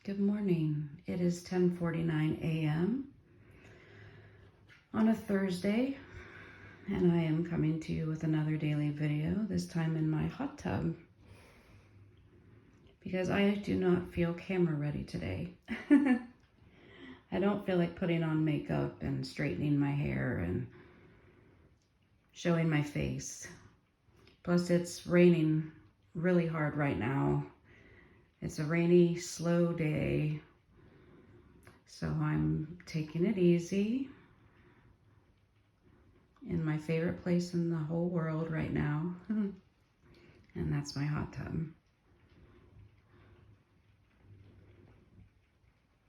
Good morning. It is 10:49 a.m. on a Thursday, and I am coming to you with another daily video, this time in my hot tub, because I do not feel camera ready today. I don't feel like putting on makeup and straightening my hair and showing my face. Plus, it's raining really hard right now. It's a rainy, slow day, so I'm taking it easy in my favorite place in the whole world right now, and that's my hot tub.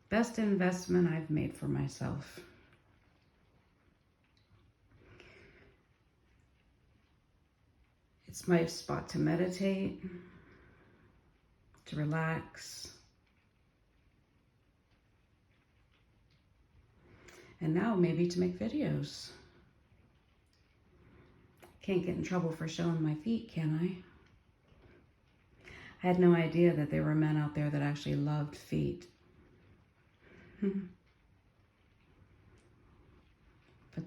Best investment I've made for myself. It's my spot to meditate, to relax, and now maybe to make videos. Can't get in trouble for showing my feet, can I? I had no idea that there were men out there that actually loved feet. But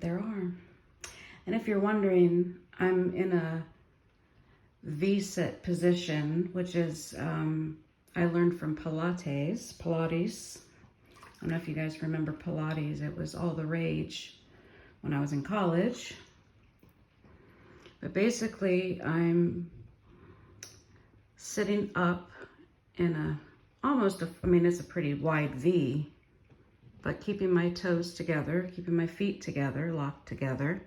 there are. And if you're wondering, I'm in a V-sit position, which is, I learned from Pilates. I don't know if you guys remember Pilates. It was all the rage when I was in college. But basically, I'm sitting up in it's a pretty wide V, but keeping my toes together, keeping my feet together, locked together.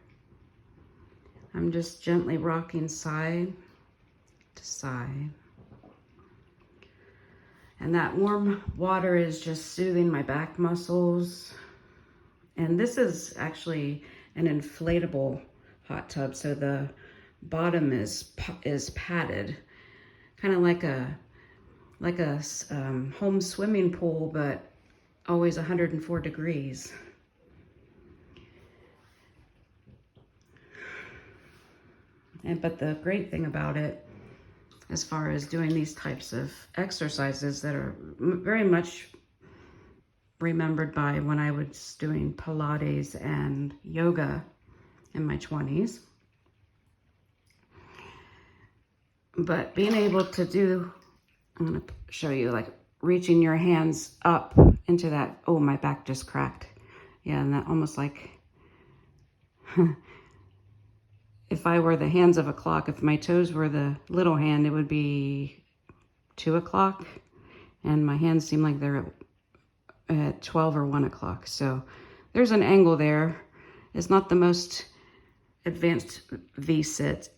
I'm just gently rocking side to side. And that warm water is just soothing my back muscles. And this is actually an inflatable hot tub, so the bottom is padded, kind of like a home swimming pool, but always 104 degrees. But the great thing about it, as far as doing these types of exercises that are very much remembered by when I was doing Pilates and yoga in my 20s. But being able to do, I'm going to show you, like reaching your hands up into that, oh, my back just cracked. Yeah, and that almost like, if I were the hands of a clock, if my toes were the little hand, it would be 2 o'clock. And my hands seem like they're at 12 or 1 o'clock. So there's an angle there. It's not the most advanced V-sit,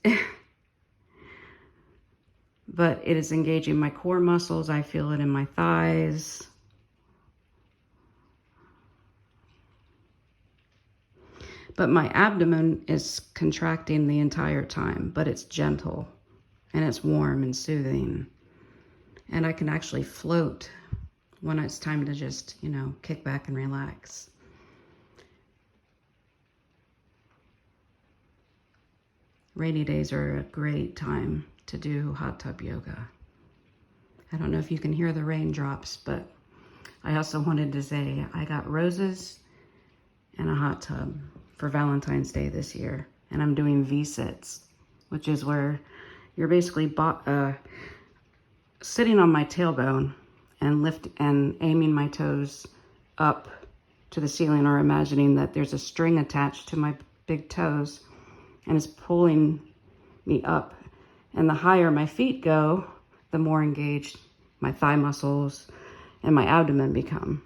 but it is engaging my core muscles. I feel it in my thighs. But my abdomen is contracting the entire time, but it's gentle and it's warm and soothing. And I can actually float when it's time to just, kick back and relax. Rainy days are a great time to do hot tub yoga. I don't know if you can hear the raindrops, but I also wanted to say I got roses and a hot tub for Valentine's Day this year. And I'm doing V-sits, which is where you're basically sitting on my tailbone and aiming my toes up to the ceiling, or imagining that there's a string attached to my big toes and it's pulling me up. And the higher my feet go, the more engaged my thigh muscles and my abdomen become.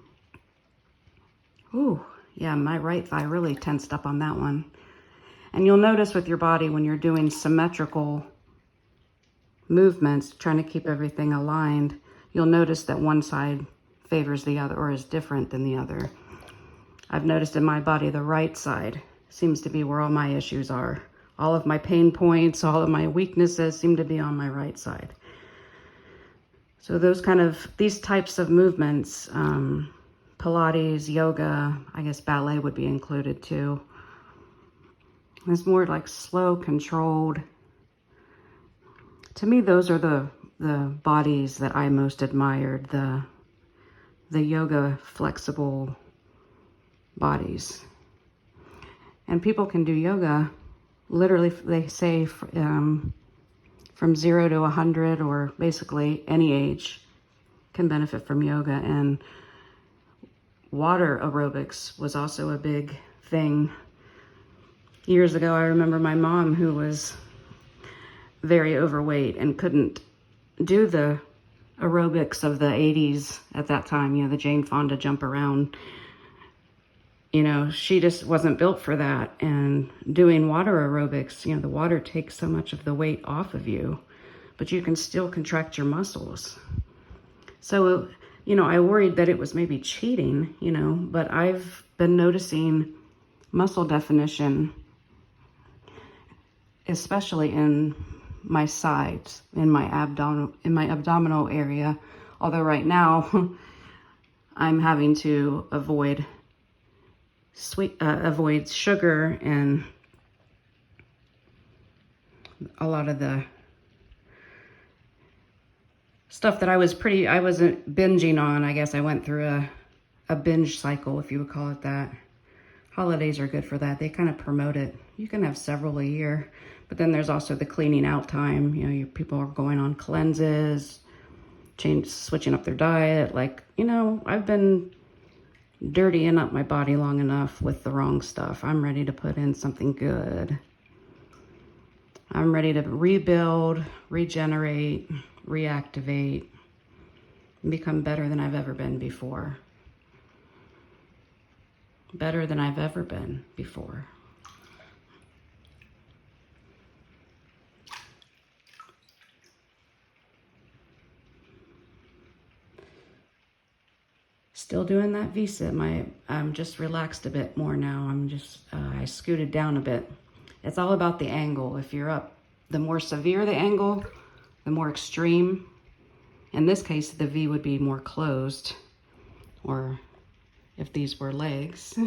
Ooh, yeah, my right thigh really tensed up on that one. And you'll notice with your body when you're doing symmetrical movements, trying to keep everything aligned, you'll notice that one side favors the other or is different than the other. I've noticed in my body, the right side seems to be where all my issues are. All of my pain points, all of my weaknesses seem to be on my right side. So these types of movements, Pilates, yoga, I guess ballet would be included too. It's more like slow, controlled. To me, those are the bodies that I most admired, the the yoga flexible bodies. And people can do yoga, literally, they say from 0 to 100, or basically any age can benefit from yoga. And water aerobics was also a big thing. Years ago, I remember my mom, who was very overweight and couldn't do the aerobics of the 80s at that time, you know, the Jane Fonda jump around. You know, she just wasn't built for that. And doing water aerobics, you know, the water takes so much of the weight off of you, but you can still contract your muscles. So, you know, I worried that it was maybe cheating, you know, but I've been noticing muscle definition, especially in my sides, in my abdominal area. Although right now I'm having to avoid sugar and a lot of the stuff that I wasn't binging on. I guess I went through a binge cycle, if you would call it that. Holidays are good for that. They kind of promote it. You can have several a year, but then there's also the cleaning out time. You know, people are going on cleanses, switching up their diet. Like, you know, I've been dirtying up my body long enough with the wrong stuff. I'm ready to put in something good. I'm ready to rebuild, regenerate, reactivate, and become better than I've ever been before. Better than I've ever been before. Still doing that V-sit. I'm just relaxed a bit more now. I scooted down a bit. It's all about the angle. If you're up, the more severe the angle, the more extreme. In this case, the V would be more closed, or if these were legs.